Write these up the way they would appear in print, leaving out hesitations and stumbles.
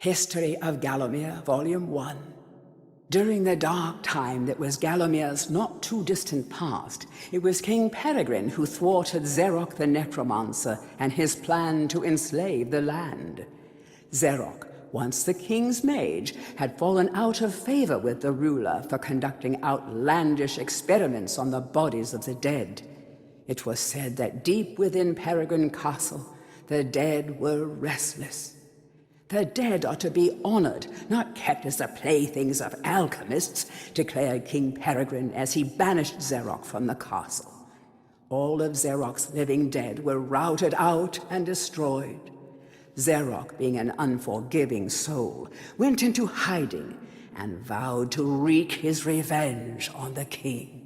History of Gallowmere, Volume 1. During the dark time that was Gallowmere's not too distant past, it was King Peregrine who thwarted Zarok the Necromancer and his plan to enslave the land. Zarok, once the king's mage, had fallen out of favor with the ruler for conducting outlandish experiments on the bodies of the dead. It was said that deep within Peregrine Castle, the dead were restless. The dead are to be honored, not kept as the playthings of alchemists, declared King Peregrine as he banished Zarok from the castle. All of Zarok's living dead were routed out and destroyed. Zarok, being an unforgiving soul, went into hiding and vowed to wreak his revenge on the king.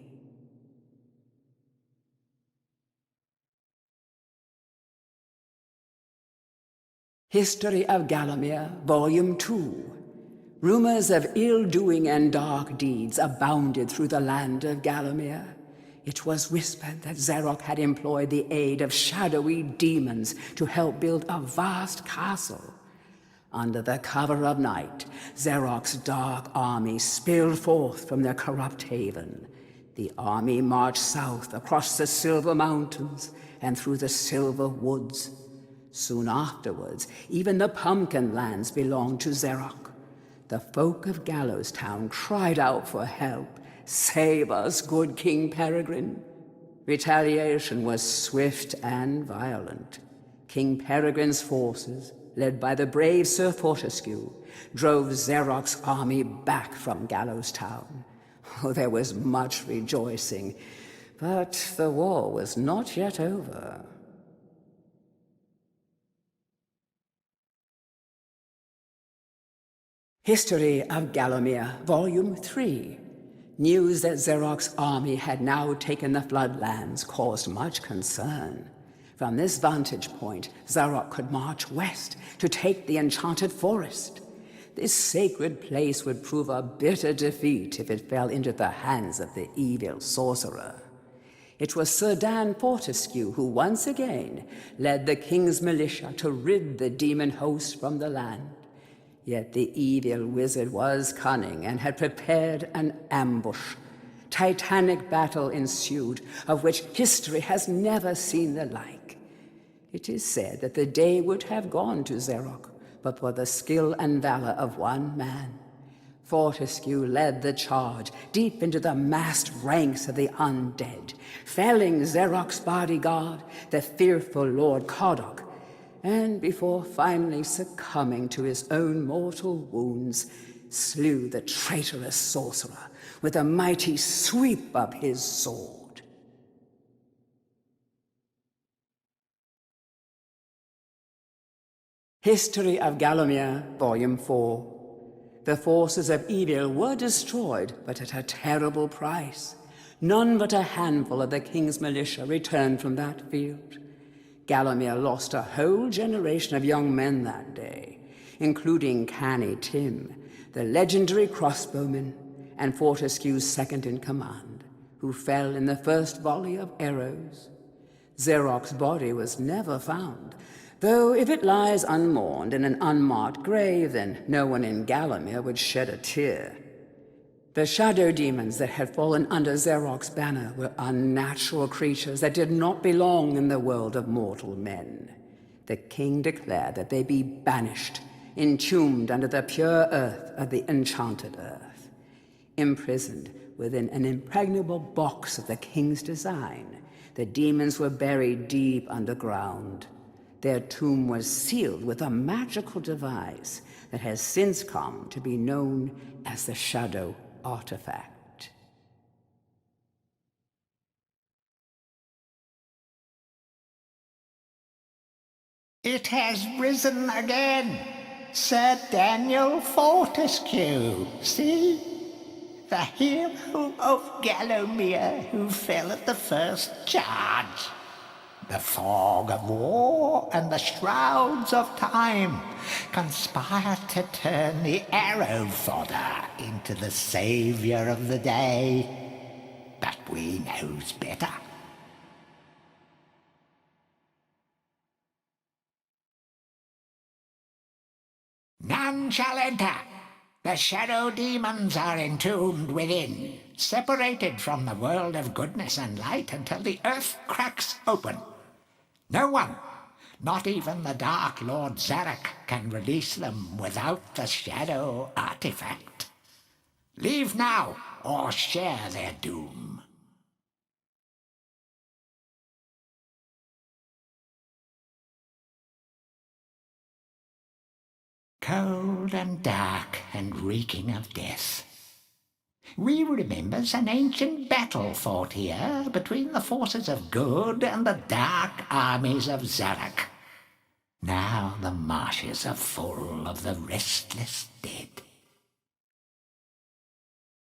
History of Gallowmere, Volume 2. Rumors of ill-doing and dark deeds abounded through the land of Gallowmere. It was whispered that Zarok had employed the aid of shadowy demons to help build a vast castle. Under the cover of night, Zarok's dark army spilled forth from their corrupt haven. The army marched south across the Silver Mountains and through the Silver Woods. Soon afterwards, even the Pumpkin Lands belonged to Zarok. The folk of Gallowstown cried out for help. "Save us, good King Peregrine." Retaliation was swift and violent. King Peregrine's forces, led by the brave Sir Fortescue, drove Zarok's army back from Gallowstown. Oh, there was much rejoicing, but the war was not yet over. History of Gallowmere, Volume 3. News that Zarok's army had now taken the Floodlands caused much concern. From this vantage point, Zarok could march west to take the Enchanted Forest. This sacred place would prove a bitter defeat if it fell into the hands of the evil sorcerer. It was Sir Dan Fortescue who once again led the king's militia to rid the demon host from the land. Yet the evil wizard was cunning and had prepared an ambush. Titanic battle ensued, of which history has never seen the like. It is said that the day would have gone to Zarok, but for the skill and valor of one man. Fortescue led the charge deep into the massed ranks of the undead, felling Zarok's bodyguard, the fearful Lord Kodok, and before finally succumbing to his own mortal wounds, slew the traitorous sorcerer with a mighty sweep of his sword. History of Gallowmere, Volume 4. The forces of evil were destroyed, but at a terrible price. None but a handful of the king's militia returned from that field. Gallowmere lost a whole generation of young men that day, including Canny Tim, the legendary crossbowman, and Fortescue's second-in-command, who fell in the first volley of arrows. Zarok's body was never found, though if it lies unmourned in an unmarked grave, then no one in Gallowmere would shed a tear. The shadow demons that had fallen under Zarok's banner were unnatural creatures that did not belong in the world of mortal men. The king declared that they be banished, entombed under the pure earth of the enchanted earth. Imprisoned within an impregnable box of the king's design, the demons were buried deep underground. Their tomb was sealed with a magical device that has since come to be known as the Shadow Artifact. It has risen again, Sir Daniel Fortescue. See? The hero of Gallowmere who fell at the first charge. The fog of war and the shrouds of time conspire to turn the arrow fodder into the savior of the day. But we knows better. Now None shall enter. The shadow demons are entombed within, separated from the world of goodness and light until the earth cracks open. No one, not even the Dark Lord Zarek, can release them without the shadow artifact. Leave now, or share their doom. Cold and dark and reeking of death. We remembers an ancient battle fought here between the forces of good and the dark armies of Zarek. Now the marshes are full of the restless dead.